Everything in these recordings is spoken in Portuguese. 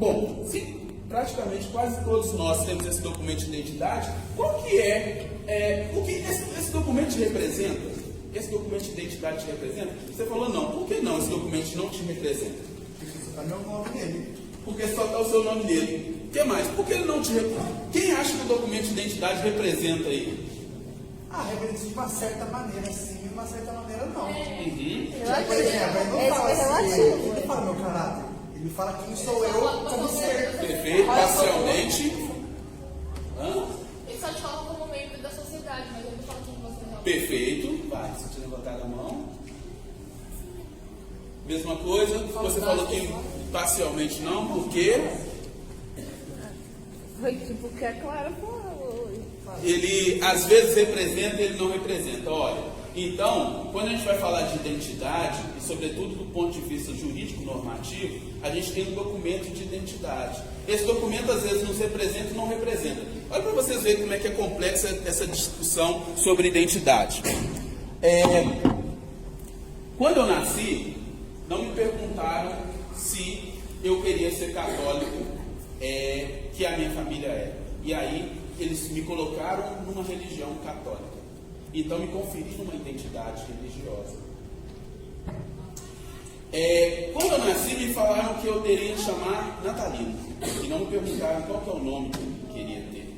Bom, sim, praticamente quase todos nós temos esse documento de identidade. Qual que o que esse documento te representa? Esse documento de identidade te representa? Você falou não. Por que não esse documento não te representa? Porque só está meu nome nele. Porque só está o seu nome nele. O que mais? Por que ele não te representa? Quem acha que o documento de identidade representa aí? Representa de uma certa maneira sim, de uma certa maneira não. Uhum. Por exemplo, ele não fala assim, ele não fala meu caráter. Ele fala quem sou eu como ser. Perfeito, parcialmente. Ele só te fala como membro da sociedade, mas ele não fala quem você realmente. Perfeito. Vai, se te levantar a mão. Mesma coisa, você falou que parcialmente não, por quê? Foi tipo que a Clara falou. Ele às vezes representa, ele não representa. Olha, então, quando a gente vai falar de identidade, e sobretudo do ponto de vista jurídico normativo, a gente tem um documento de identidade. Esse documento às vezes nos representa e não representa. Olha para vocês verem como é que é complexa essa discussão sobre identidade. Quando eu nasci, não me perguntaram se eu queria ser católico, que a minha família é. E aí eles me colocaram numa religião católica. Então me conferiram uma identidade religiosa. Quando eu nasci, me falaram que eu teria que chamar Natalino. E não me perguntaram qual que é o nome que eu queria ter.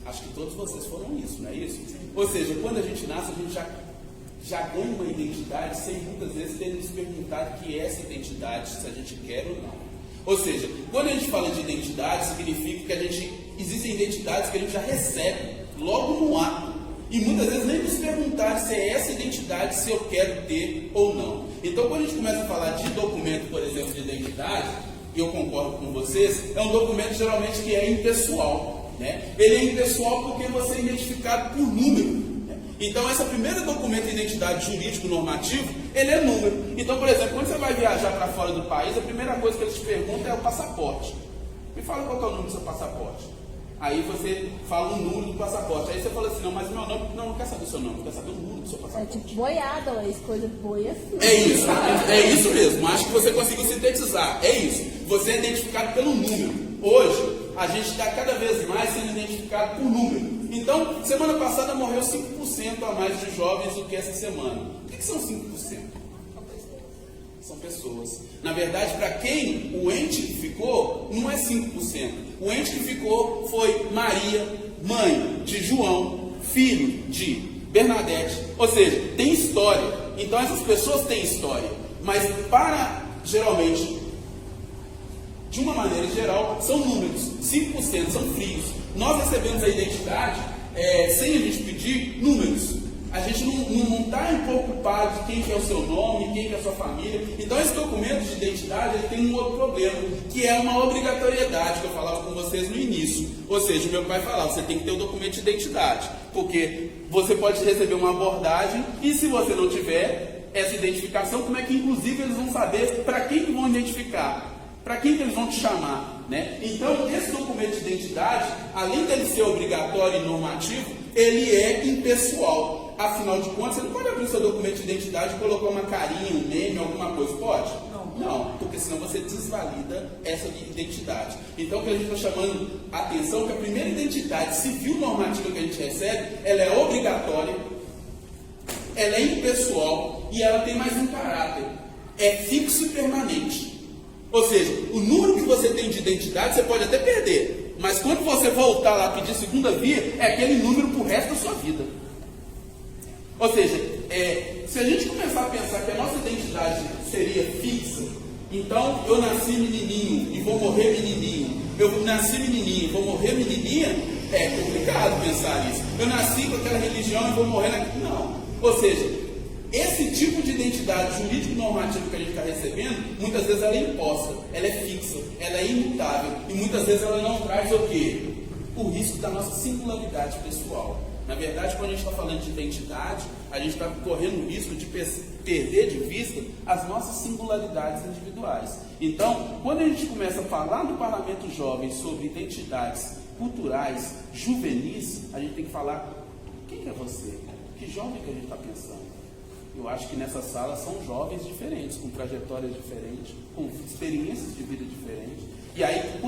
Acho que todos vocês foram isso, não é isso? Ou seja, quando a gente nasce, a gente já ganha uma identidade sem muitas vezes ter nos perguntado que é essa identidade, se a gente quer ou não. Ou seja, quando a gente fala de identidade, significa que existem identidades que a gente já recebe logo no ato. E muitas vezes nem nos perguntar se é essa identidade, se eu quero ter ou não. Então, quando a gente começa a falar de documento, por exemplo, de identidade, e eu concordo com vocês, é um documento geralmente que é impessoal. Né? Ele é impessoal porque você é identificado por número. Então, esse primeiro documento de identidade jurídico normativo, ele é número. Então, por exemplo, quando você vai viajar para fora do país, a primeira coisa que eles te perguntam é o passaporte. Me fala qual é o número do seu passaporte. Aí você fala o número do passaporte. Aí você fala assim, não, mas meu nome, não quer saber o seu nome, quer saber o número do seu passaporte. É tipo boiada, mas coisa boi assim. É isso mesmo. Acho que você conseguiu sintetizar. É isso. Você é identificado pelo número. Hoje, a gente está cada vez mais sendo identificado por número. Então, semana passada morreu 5% a mais de jovens do que essa semana. O que são 5%? São pessoas. Na verdade, para quem o ente que ficou, não é 5%. O ente que ficou foi Maria, mãe de João, filho de Bernadette. Ou seja, tem história. Então, essas pessoas têm história. Mas geralmente, de uma maneira geral, são números. 5% são frios. Nós recebemos a identidade, sem a gente pedir, números. A gente não está preocupado de quem que é o seu nome, quem que é a sua família. Então, esse documento de identidade ele tem um outro problema, que é uma obrigatoriedade, que eu falava com vocês no início. Ou seja, o meu pai falava, você tem que ter o documento de identidade, porque você pode receber uma abordagem e se você não tiver essa identificação, como é que inclusive eles vão saber para quem que vão identificar? Para quem que eles vão te chamar? Né? Então, esse documento de identidade, além dele ser obrigatório e normativo, ele é impessoal. Afinal de contas, você não pode abrir o seu documento de identidade e colocar uma carinha, um meme, alguma coisa. Pode? Não, porque senão você desvalida essa identidade. Então, o que a gente está chamando a atenção é que a primeira identidade civil normativa que a gente recebe, ela é obrigatória, ela é impessoal e ela tem mais um caráter. É fixo e permanente. Ou seja, o número que você tem de identidade você pode até perder, mas quando você voltar lá pedir segunda via, é aquele número para o resto da sua vida. Ou seja, se a gente começar a pensar que a nossa identidade seria fixa, então eu nasci menininho e vou morrer menininho, eu nasci menininho e vou morrer menininha, é complicado pensar isso. Eu nasci com aquela religião e vou morrer naquilo. Não. Ou seja, esse tipo de identidade jurídico-normativa que a gente está recebendo, muitas vezes ela é imposta, ela é fixa, ela é imutável, e muitas vezes ela não traz o quê? O risco da nossa singularidade pessoal. Na verdade, quando a gente está falando de identidade, a gente está correndo o risco de perder de vista as nossas singularidades individuais. Então, quando a gente começa a falar no Parlamento Jovem sobre identidades culturais, juvenis, a gente tem que falar, quem que é você? Que jovem que a gente está pensando? Eu acho que nessa sala são jovens diferentes, com trajetórias diferentes, com experiências de vida diferentes. E aí,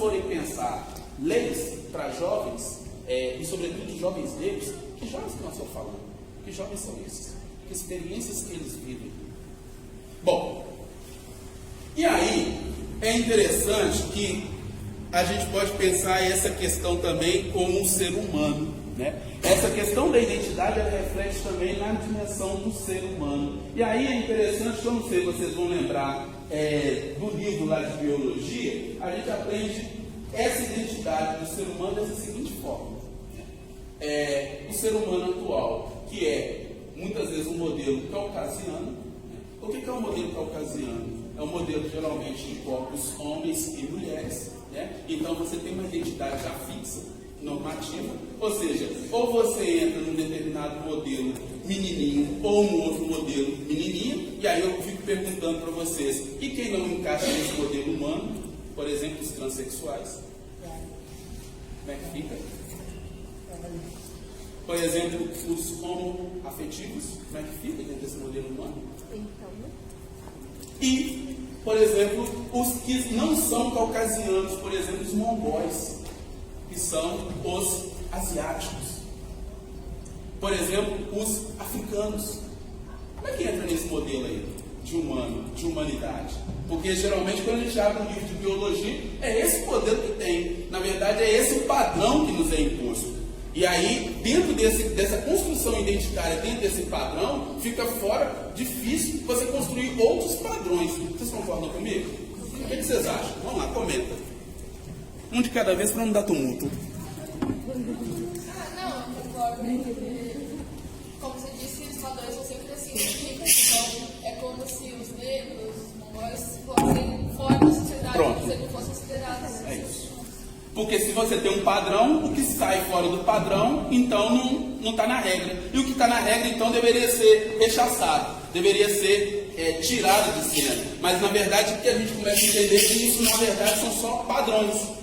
forem pensar leis para jovens, e sobretudo jovens negros, que jovens que nós estamos falando? Que jovens são esses? Que experiências que eles vivem? Bom, e aí é interessante que a gente pode pensar essa questão também como um ser humano, né? Essa questão da identidade, ela reflete também na dimensão do ser humano. E aí é interessante, que eu não sei se vocês vão lembrar do livro lá de biologia, a gente aprende essa identidade do ser humano dessa seguinte forma. O ser humano atual, que é muitas vezes um modelo caucasiano. Né? O que é um modelo caucasiano? É um modelo geralmente de corpos homens e mulheres. Né? Então você tem uma identidade já fixa, normativa, ou seja, ou você entra num determinado modelo menininho ou num outro modelo menininha, e aí eu fico perguntando para vocês, e quem não encaixa nesse modelo humano? Por exemplo, os transexuais. Como é que fica? Por exemplo, os homoafetivos, como é que fica dentro desse modelo humano? E, por exemplo, os que não são caucasianos, por exemplo, os mongóis, que são os asiáticos. Por exemplo, os africanos. Como é que entra nesse modelo aí de humano, de humanidade? Porque geralmente quando a gente abre um livro de biologia, é esse modelo que tem. Na verdade, é esse o padrão que nos é imposto. E aí, dentro dessa construção identitária, dentro desse padrão, fica fora difícil você construir outros padrões. Vocês concordam comigo? O que vocês acham? Vamos lá, comenta. Um de cada vez para não dar tumulto. Não, eu concordo. Como você disse, os padrões são sempre assim. Então, é como se os negros, os mongóis, fossem fora da sociedade, Pronto. não fossem considerados. É isso. Porque se você tem um padrão, o que sai fora do padrão, então não está na regra. E o que está na regra, então, deveria ser rechaçado, deveria ser tirado de cena. Mas, na verdade, o que a gente começa a entender é que isso, na verdade, são só padrões.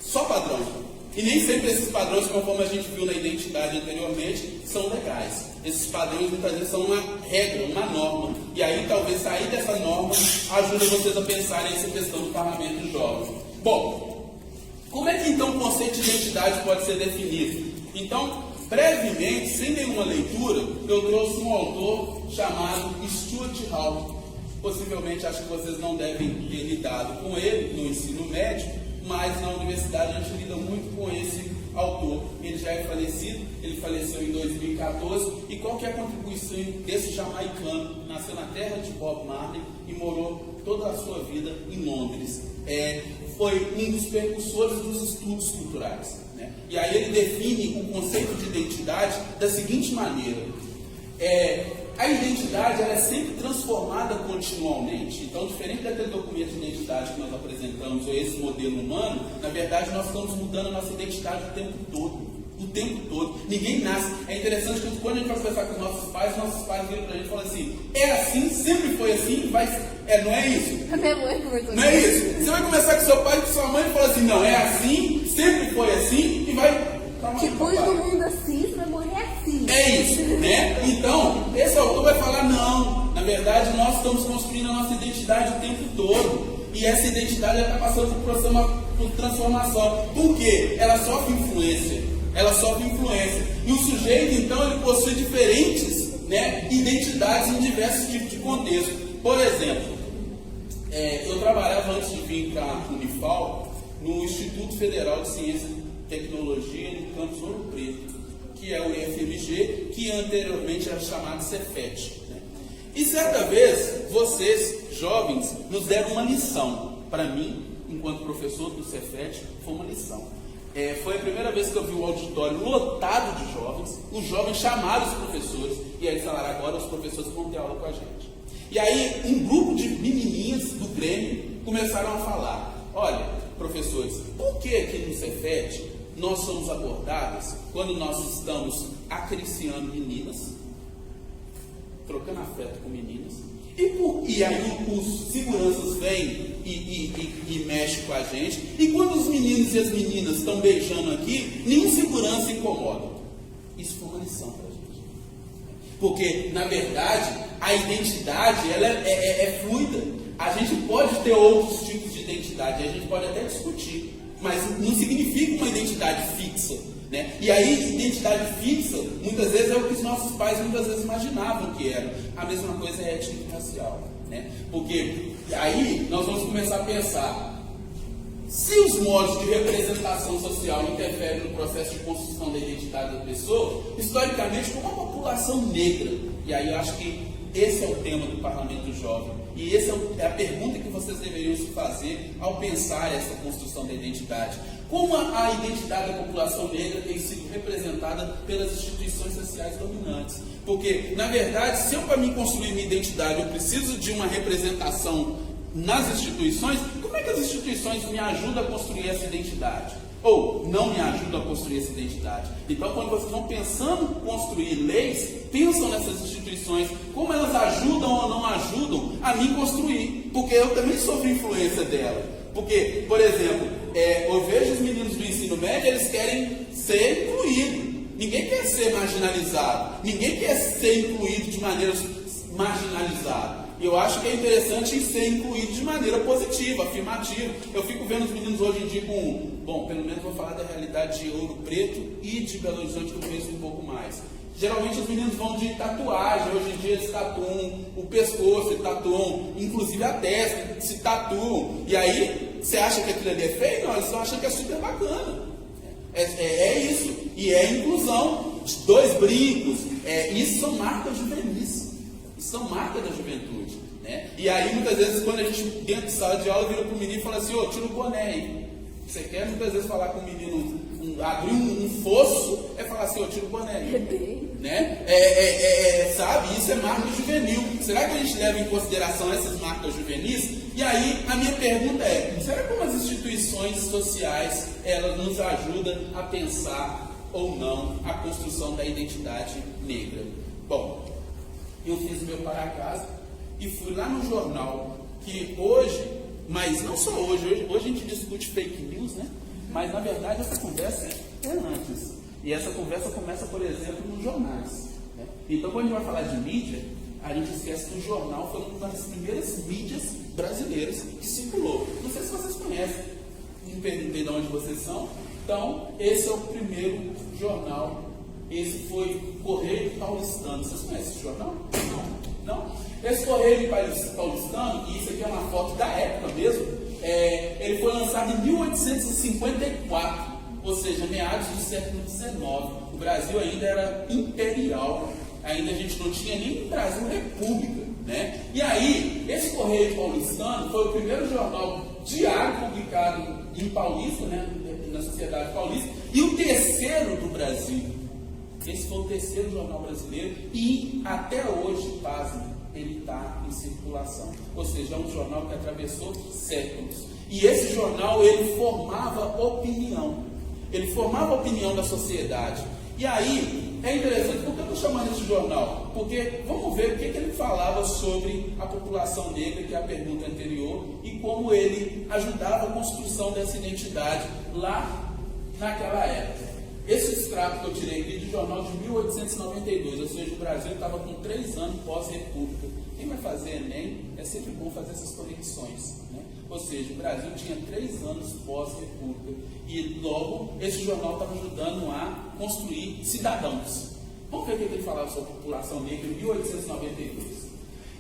Só padrões. E nem sempre esses padrões, conforme a gente viu na identidade anteriormente, são legais. Esses padrões, muitas vezes, são uma regra, uma norma. E aí, talvez, sair dessa norma ajude vocês a pensarem essa questão do parlamento jovem. Bom, como é que então o conceito de identidade pode ser definido? Então, brevemente, sem nenhuma leitura, eu trouxe um autor chamado Stuart Hall. Possivelmente, acho que vocês não devem ter lidado com ele no ensino médio, mas na universidade a gente lida muito com esse autor. Ele já é falecido, ele faleceu em 2014, e qual que é a contribuição desse jamaicano? Nasceu na terra de Bob Marley e morou toda a sua vida em Londres. Foi um dos precursores dos estudos culturais. Né? E aí ele define o conceito de identidade da seguinte maneira. A identidade ela é sempre transformada continuamente. Então, diferente daquele documento de identidade que nós apresentamos, ou esse modelo humano, na verdade nós estamos mudando a nossa identidade o tempo todo. O tempo todo. Ninguém nasce. É interessante que quando a gente vai conversar com os nossos pais viram pra gente e falam assim, é assim, sempre foi assim, não é isso? A minha mãe conversou. Não é isso? Você vai conversar com seu pai e com sua mãe e fala assim, não, é assim, sempre foi assim, e vai... Depois do mundo assim, você vai morrer assim. É isso, né? Então, esse autor vai falar, não, na verdade nós estamos construindo a nossa identidade o tempo todo. E essa identidade está passando por transformação. Por quê? Ela sofre influência. E o sujeito, então, ele possui diferentes, né, identidades em diversos tipos de contexto. Por exemplo, eu trabalhava antes de vir para a Unifal no Instituto Federal de Ciência e Tecnologia no campus Ouro Preto, que é o IFMG, que anteriormente era chamado Cefet. Né? E certa vez, vocês, jovens, nos deram uma lição. Para mim, enquanto professor do Cefet, foi uma lição. Foi a primeira vez que eu vi o auditório lotado de jovens, os jovens chamaram os professores, e aí eles falaram, agora os professores vão ter aula com a gente. E aí um grupo de menininhas do Grêmio começaram a falar, olha, professores, por que aqui no Cefet nós somos abordados quando nós estamos acariciando meninas, trocando afeto com meninas, e aí os seguranças vêm e mexem com a gente, e quando os meninos e as meninas estão beijando aqui, nenhum segurança incomoda. Isso foi uma lição para a gente. Porque, na verdade, a identidade ela é fluida. A gente pode ter outros tipos de identidade, a gente pode até discutir, mas não significa uma identidade fixa. Né? E aí, identidade fixa, muitas vezes é o que os nossos pais muitas vezes imaginavam que era. A mesma coisa é étnico e racial. Né? Porque aí nós vamos começar a pensar, se os modos de representação social interferem no processo de construção da identidade da pessoa, historicamente, como a população negra, e aí eu acho que esse é o tema do Parlamento Jovem, e essa é a pergunta que vocês deveriam se fazer ao pensar essa construção da identidade. Como a identidade da população negra tem sido representada pelas instituições sociais dominantes? Porque, na verdade, se eu, para mim construir minha identidade, eu preciso de uma representação nas instituições, como é que as instituições me ajudam a construir essa identidade? Ou não me ajudam a construir essa identidade? Então, quando vocês vão pensando em construir leis, pensam nessas instituições, como elas ajudam ou não ajudam a mim construir, porque eu também sofro influência dela. Porque, por exemplo, eu vejo os meninos do ensino médio, eles querem ser incluídos. Ninguém quer ser marginalizado. Ninguém quer ser incluído de maneira marginalizada. E eu acho que é interessante ser incluído de maneira positiva, afirmativa. Eu fico vendo os meninos hoje em dia bom, pelo menos vou falar da realidade de Ouro Preto e de Belo Horizonte, que eu conheço um pouco mais. Geralmente os meninos vão de tatuagem, hoje em dia eles tatuam o pescoço, eles tatuam inclusive a testa, se tatuam. E aí, você acha que aquilo ali é feio? Não, eles estão achando que é super bacana. É isso. E é inclusão. 2 brincos. Isso são marcas juvenis. Isso são marcas da juventude. Né? E aí, muitas vezes, quando a gente, dentro de sala de aula, vira para o menino e fala assim, tira o boné aí. Você quer, muitas vezes, falar com o menino, abrir um fosso, falar assim, tira o boné aí. Né? Sabe, isso é marca juvenil. Será que a gente leva em consideração essas marcas juvenis? E aí, a minha pergunta será que as instituições sociais, elas nos ajudam a pensar ou não a construção da identidade negra? Bom, eu fiz o meu para casa e fui lá no jornal, que hoje, mas não só hoje a gente discute fake news, né? Mas na verdade essa conversa é antes. E essa conversa começa, por exemplo, nos jornais. Né? Então, quando a gente vai falar de mídia, a gente esquece que o jornal foi uma das primeiras mídias brasileiras que circulou. Não sei se vocês conhecem, não perguntei de onde vocês são. Então, esse é o primeiro jornal. Esse foi Correio Paulistano. Vocês conhecem esse jornal? Não? Esse Correio Paulistano, e isso aqui é uma foto da época mesmo, ele foi lançado em 1854. Ou seja, meados do século XIX. O Brasil ainda era imperial, ainda a gente não tinha nem Brasil República. Né? E aí, esse Correio Paulistano foi o primeiro jornal diário publicado em Paulista, né? Na sociedade paulista, e o terceiro do Brasil. Esse foi o terceiro jornal brasileiro e até hoje, pasme, ele está em circulação. Ou seja, é um jornal que atravessou séculos. E esse jornal, ele formava opinião. Ele formava a opinião da sociedade. E aí, é interessante, por que eu estou chamando esse jornal? Porque vamos ver o que ele falava sobre a população negra, que é a pergunta anterior, e como ele ajudava a construção dessa identidade lá naquela época. Esse extrato que eu tirei aqui de jornal de 1892, ou seja, o Brasil estava com 3 anos pós-república. Quem vai fazer Enem, é sempre bom fazer essas conexões. Né? Ou seja, o Brasil tinha 3 anos pós-república e logo esse jornal estava ajudando a construir cidadãos. Vamos ver o que ele falava sobre a população negra em 1892.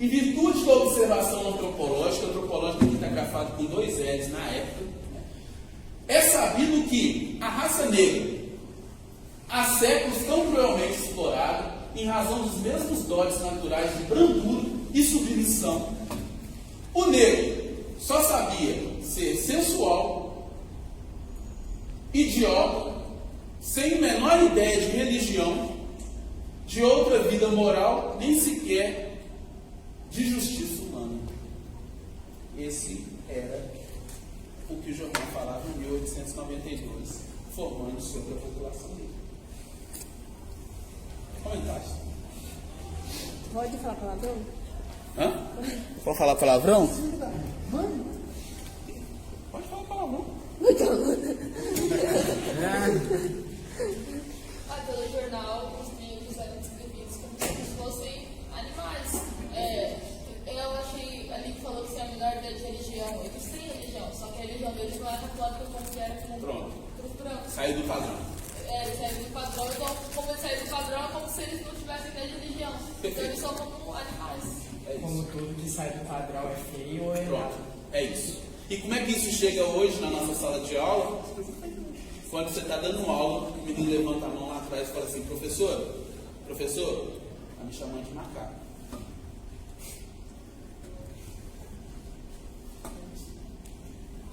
Em virtude da observação antropológica aqui está grafado com 2 L's na época, né? É sabido que a raça negra, há séculos tão cruelmente explorada, em razão dos mesmos dotes naturais de brandura e submissão, o negro só sabia ser sensual, idiota, sem a menor ideia de religião, de outra vida moral, nem sequer de justiça humana. Esse era o que o jornal falava em 1892, formando sobre a população negra. Comentários? Pode falar palavrão? Hã? Pode falar palavrão? Mano. Pode falar palavrão. Pelo jornal, os negros eram descrevidos como se eles fossem animais. Eu achei ali que falou que se a menor ideia de religião, eles têm religião, não é católica como que era com os brancos. Sair do padrão. Eles saíram do padrão, então, como eles saíram do padrão, é como se eles não tivessem nem religião. Então eles são como animais. É isso. Como tudo que sai do padrão é feio ou é Pronto, errado. é isso. E como é que isso chega hoje na nossa sala de aula? Quando você está dando aula, o menino levanta a mão lá atrás e fala assim, professor, está me chamando de macaco.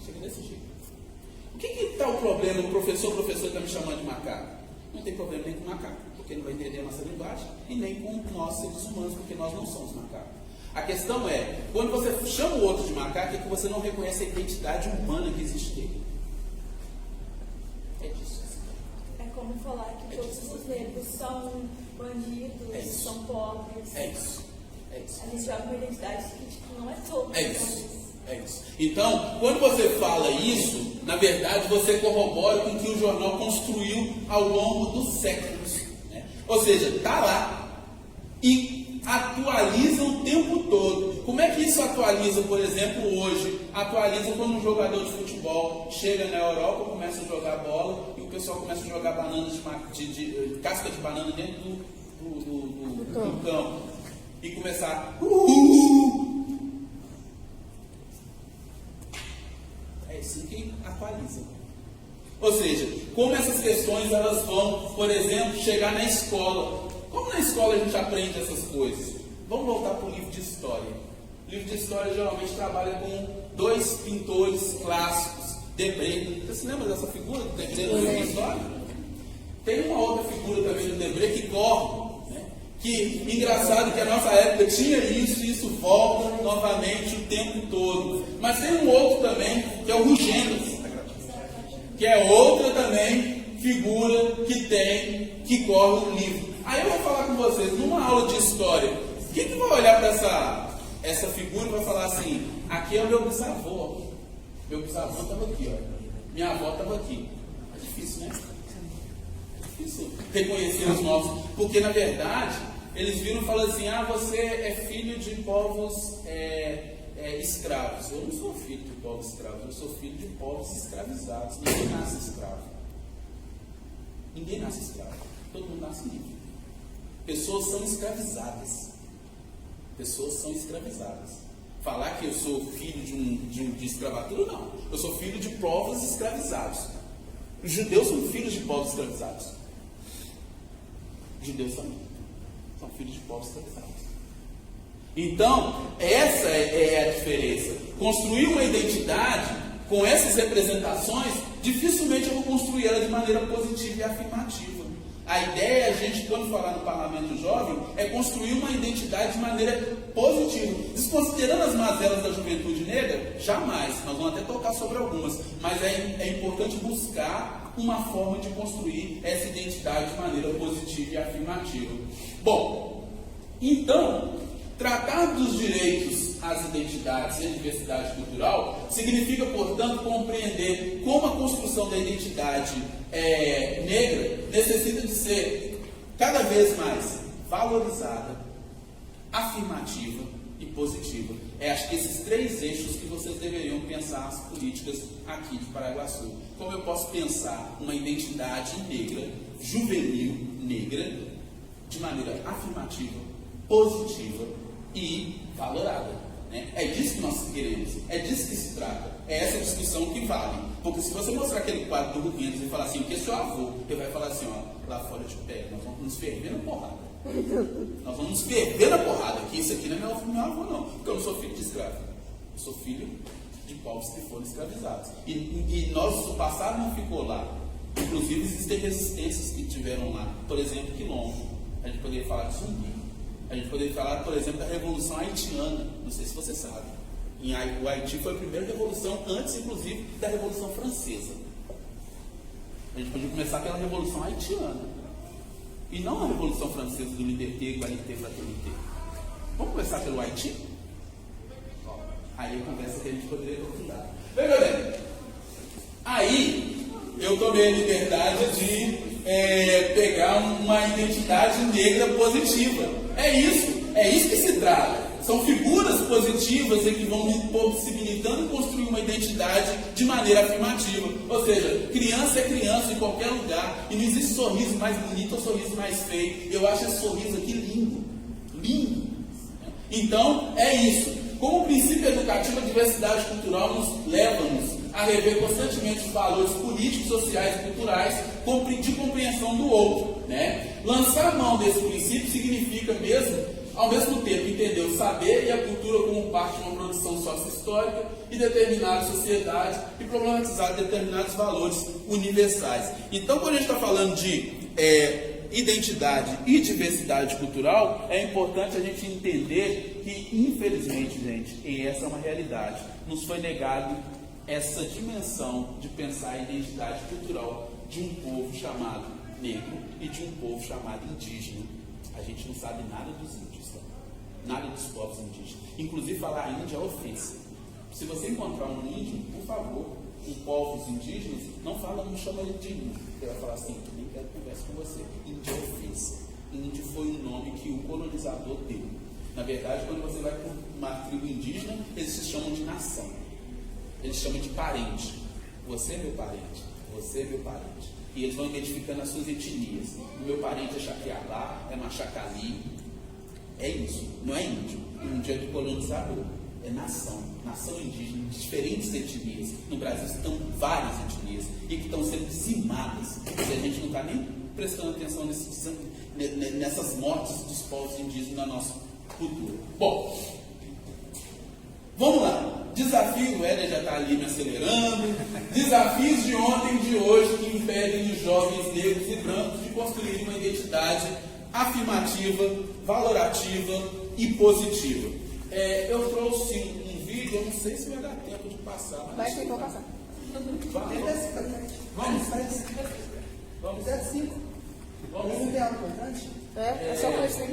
Chega desse jeito. O que está o problema? O professor está me chamando de macaco? Não tem problema nem com macaco, porque não vai entender a nossa linguagem, e nem com nós seres humanos, porque nós não somos macacos. A questão é, quando você chama o outro de macaco, é que você não reconhece a identidade humana que existe nele. É disso. É como falar que todos os negros são bandidos, são pobres. É isso. É isso. A gente joga uma identidade que tipo, não é todos. É isso. É isso. Então, quando você fala isso, na verdade você corrobora com o que o jornal construiu ao longo dos séculos. Né? Ou seja, está lá e atualiza o tempo todo. Como é que isso atualiza, por exemplo, hoje? Atualiza quando um jogador de futebol chega na Europa, começa a jogar bola e o pessoal começa a jogar bananas de casca de banana dentro do campo. E começar... É assim que atualiza. Ou seja, como essas questões elas vão, por exemplo, chegar na escola. Como na escola a gente aprende essas coisas? Vamos voltar para o livro de história. O livro de história geralmente trabalha com dois pintores clássicos, Debré. Você se lembra dessa figura do Debré no livro de história? Tem uma outra figura também do Debré que corre. Que engraçado que a nossa época tinha isso e isso volta novamente o tempo todo. Mas tem um outro também, que é o Rugendas, que é outra também figura que corre no livro. Aí eu vou falar com vocês, numa aula de história, quem que vai olhar para essa figura e vai falar assim, aqui é o meu bisavô. Meu bisavô estava aqui, ó. Minha avó estava aqui. É difícil, né? Isso, reconhecer os nossos, porque na verdade eles viram e falam assim, você é filho de povos escravos. Eu não sou filho de povos escravos, eu sou filho de povos escravizados. Ninguém nasce escravo. Ninguém nasce escravo, todo mundo nasce livre. Pessoas são escravizadas. Pessoas são escravizadas. Falar que eu sou filho de escravatura, não. Eu sou filho de povos escravizados. Os judeus são filhos de povos escravizados. Os judeus também são filhos de povos escravizados. Então, essa é a diferença. Construir uma identidade com essas representações, dificilmente eu vou construir ela de maneira positiva e afirmativa. A ideia, a gente, quando falar no Parlamento Jovem, é construir uma identidade de maneira positiva. Desconsiderando as mazelas da juventude negra, jamais. Nós vamos até tocar sobre algumas. Mas é importante buscar uma forma de construir essa identidade de maneira positiva e afirmativa. Bom, então, tratar dos direitos às identidades e à diversidade cultural significa, portanto, compreender como a construção da identidade negra necessita de ser cada vez mais valorizada, afirmativa e positiva. Acho que esses três eixos que vocês deveriam pensar as políticas aqui de Paraguaçu. Como eu posso pensar uma identidade negra, juvenil negra, de maneira afirmativa, positiva e valorada. Né? É disso que nós queremos, é disso que se trata, é essa discussão que vale. Porque se você mostrar aquele quadro do Rugendas e falar assim, o que é seu avô? Ele vai falar assim, lá fora de pé, nós vamos nos ferver na porrada. Nós vamos nos ferver na porrada, que isso aqui não é meu avô não, porque eu não sou filho de escravo. Eu sou filho de povos que foram escravizados. E nosso passado não ficou lá. Inclusive existem resistências que tiveram lá. Por exemplo, Quilombo. A gente poderia falar de Zumbi. A gente poderia falar, por exemplo, da Revolução Haitiana. Não sei se você sabe. O Haiti foi a primeira revolução, antes, inclusive, da Revolução Francesa. A gente podia começar pela Revolução Haitiana. E não a Revolução Francesa do Liberté, Igualité, Fraternité. Vamos começar pelo Haiti? Aí a conversa que a gente poderia aprofundar. Veja bem. Aí, eu tomei a liberdade de pegar uma identidade negra positiva. É isso que se trata. São figuras positivas e que vão possibilitando construir uma identidade de maneira afirmativa. Ou seja, criança é criança em qualquer lugar. E não existe sorriso mais bonito ou sorriso mais feio. Eu acho esse sorriso aqui lindo. Lindo. Então, é isso. Como princípio educativo, a diversidade cultural nos leva-nos a rever constantemente os valores políticos, sociais e culturais de compreensão do outro. Né? Lançar mão desse princípio significa ao mesmo tempo, entender o saber e a cultura como parte de uma produção sócio-histórica e determinar a sociedade e problematizar determinados valores universais. Então, quando a gente está falando de identidade e diversidade cultural, é importante a gente entender que, infelizmente, gente, e essa é uma realidade, nos foi negado essa dimensão de pensar a identidade cultural de um povo chamado negro e de um povo chamado indígena. A gente não sabe nada dos índios, tá? Nada dos povos indígenas. Inclusive, falar índio é ofensa. Se você encontrar um índio, por favor, em povos indígenas, não chama ele de índio. Ele vai falar assim, nem quero conversa com você. Índio é ofensa. Índio foi um nome que o colonizador deu. Na verdade, quando você vai para uma tribo indígena, eles se chamam de nação. Eles chamam de parente. Você é meu parente. Você é meu parente. E eles vão identificando as suas etnias. O meu parente é Chaquialá, é Machacali. É isso. Não é índio. Índio é do colonizador. É nação. Nação indígena, diferentes etnias. No Brasil estão várias etnias e que estão sendo dizimadas. E a gente não está nem prestando atenção nessas mortes dos povos indígenas na nossa cultura. Bom, vamos lá. Desafio, o Éder já está ali me acelerando. Desafios de ontem e de hoje que impedem os jovens negros e brancos de construir uma identidade afirmativa, valorativa e positiva. Eu trouxe um vídeo, eu não sei se vai dar tempo de passar. Mas Vai ter que passar. Vamos. Até 5. Vamos ver algo importante? É só coisa assim.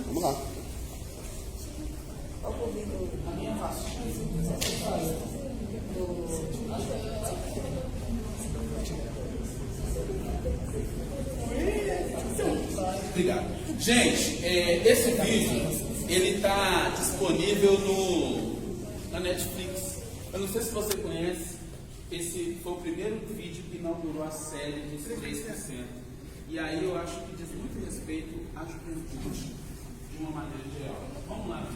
Vamos lá. Obrigado. Gente, esse vídeo ele está disponível na Netflix. Eu não sei se você conhece. Esse foi o primeiro vídeo que inaugurou a série dos 3%. E aí eu acho que diz muito respeito à juventude de uma maneira geral. Vamos lá.